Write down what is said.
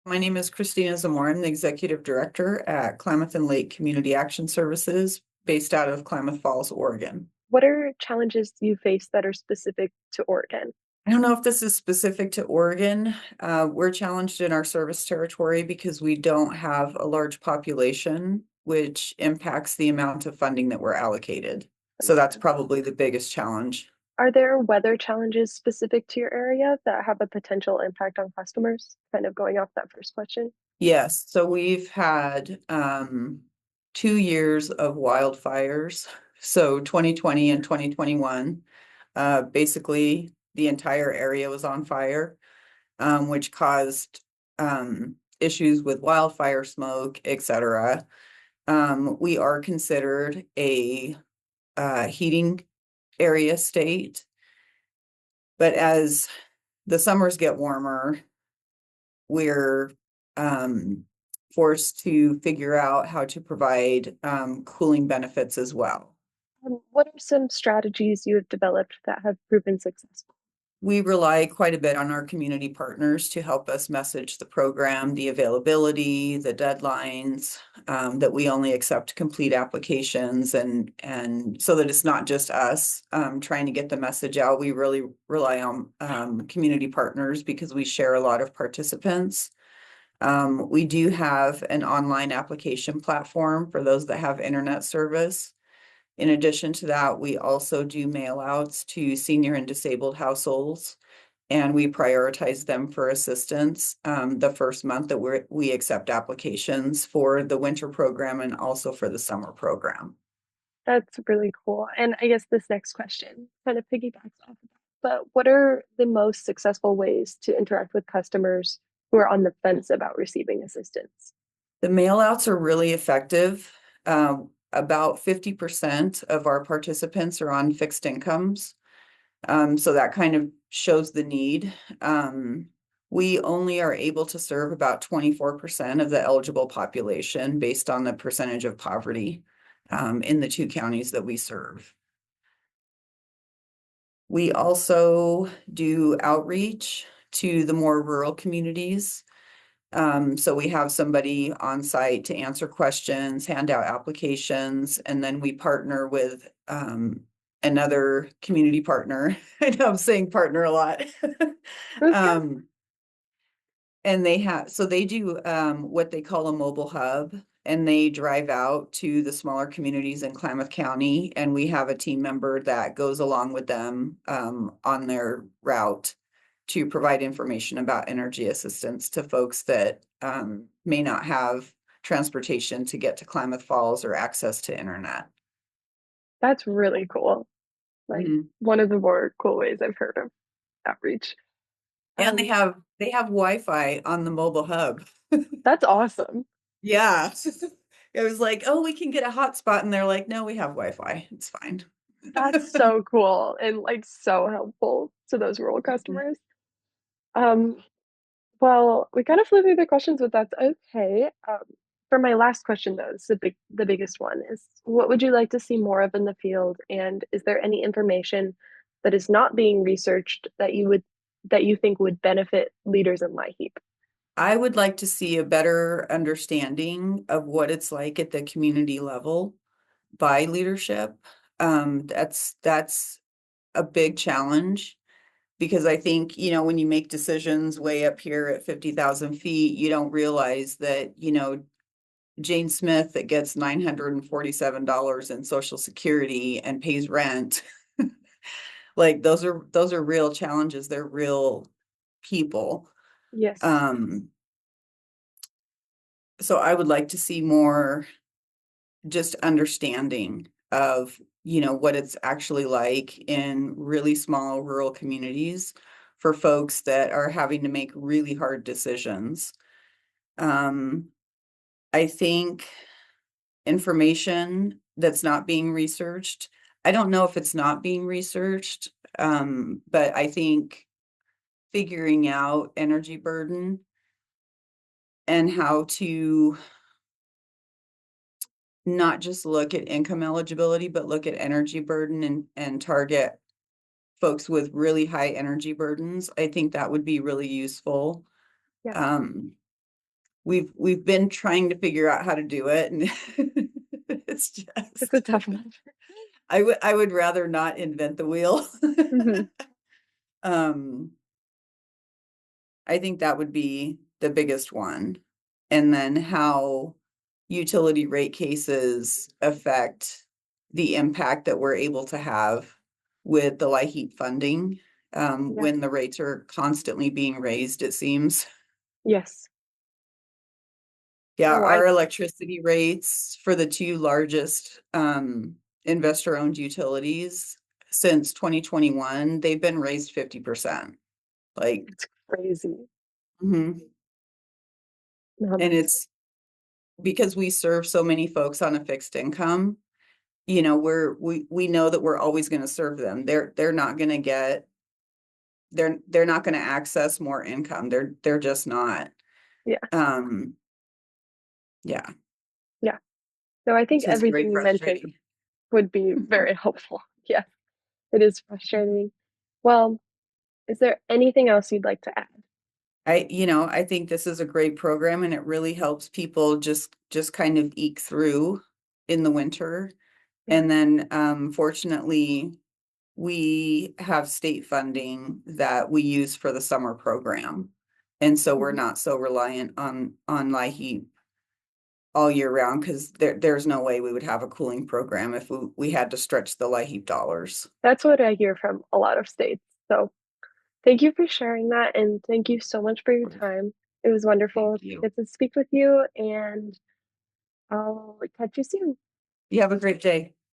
My name is Christina Zamora. I'm the Executive Director at Klamath and Lake Community Action Services based out of Klamath Falls, Oregon. What are challenges you face that are specific to Oregon? I don't know if this is specific to Oregon. We're challenged in our service territory because we don't have a large population, which impacts the amount of funding that we're allocated. That So makes that's sense. probably the biggest challenge. Are there weather challenges specific to your area that have a potential impact on customers? Kind of going off that first question. Yes, so we've had 2 years of wildfires. So 2020 and 2021. Basically, the entire area was on fire, which caused issues with wildfire smoke, etc. We are considered a heating area state, but as the summers get warmer, we're forced to figure out how to provide cooling benefits as well. What are some strategies you have developed that have proven successful? We rely quite a bit on our community partners to help us message the program, the availability, the deadlines, that we only accept complete applications and so that it's not just us trying to get the message out. We really rely on community partners because we share a lot of participants. We do have an online application platform for those that have internet service. In addition to that, we also do mail outs to senior and disabled households, and we prioritize them for assistance the first month that we accept applications for the winter program and also for the summer program. That's really cool. And I guess this next question kind of piggybacks off of that. But what are the most successful ways to interact with customers who are on the fence about receiving assistance? The mail outs are really effective. About 50% of our participants are on fixed incomes. So that kind of shows the need. We only are able to serve about 24% of the eligible population based on the percentage of poverty in the two counties that we serve. We also do outreach to the more rural communities. So we have somebody on site to answer questions, hand out applications, and then we partner with another community partner. I know I'm saying partner a lot. That's good. um, and they do what they call a mobile hub, and they drive out to the smaller communities in Klamath County, and we have a team member that goes along with them on their route to provide information about energy assistance to folks that may not have transportation to get to Klamath Falls or access to internet. That's really cool. Like Mhm. one of the more cool ways I've heard of outreach. And they Um, have they have Wi-Fi on the mobile hub. that's awesome. Yeah. It was like, oh, we can get a hotspot, and they're like, no, we have Wi-Fi. It's fine. That's so cool and like so helpful to those rural customers. Um, well, we kind of flew through the questions, but that's okay. For my last question, though, this is the biggest one is what would you like to see more of in the field? And is there any information that is not being researched that you think would benefit leaders in LIHEAP? I would like to see a better understanding of what it's like at the community level by leadership. That's a big challenge because I think, when you make decisions way up here at 50,000 feet, you don't realize that, Jane Smith that gets $947 in Social Security and pays rent, like those are real challenges. They're real people. Yes. Um, so I would like to see more just understanding of what it's actually like in really small rural communities for folks that are having to make really hard decisions. um I think information that's not being researched, I don't know if it's not being researched, but I think figuring out energy burden and how to not just look at income eligibility, but look at energy burden and target folks with really high energy burdens. I think that would be really useful. Yeah. Um, we've been trying to figure out how to do it, and it's It's a just tough one. I would rather not invent the wheel. Mhm. Um, I think that would be the biggest one. And then how utility rate cases affect the impact that we're able to have with the LIHEAP funding, Yeah. when the rates are constantly being raised, it seems. Yes. Yeah, Oh, I our electricity rates for the two largest investor-owned utilities since 2021, they've been raised 50%. Like, it's crazy. mhm. No, And that's it's because we serve so many folks on a fixed income, we know that we're always going to serve them. They're not going to get they're not going to access more income. They're just not. yeah. Um, yeah, Yeah. So I think it's just very everything you mentioned frustrating. would be very helpful. Yeah, it is frustrating. Well, is there anything else you'd like to add? I think this is a great program and it really helps people just kind of eke through in the winter. Yeah. And then fortunately, we have state funding that we use for the summer program. And so we're Mhm. not so reliant on LIHEAP all year round because there's no way we would have a cooling program if we had to stretch the LIHEAP dollars. That's what I hear from a lot of states. So thank you for sharing that, and thank you so much for your time. It was Thank wonderful to you. get to speak with you, and I'll catch you soon. You have a great day.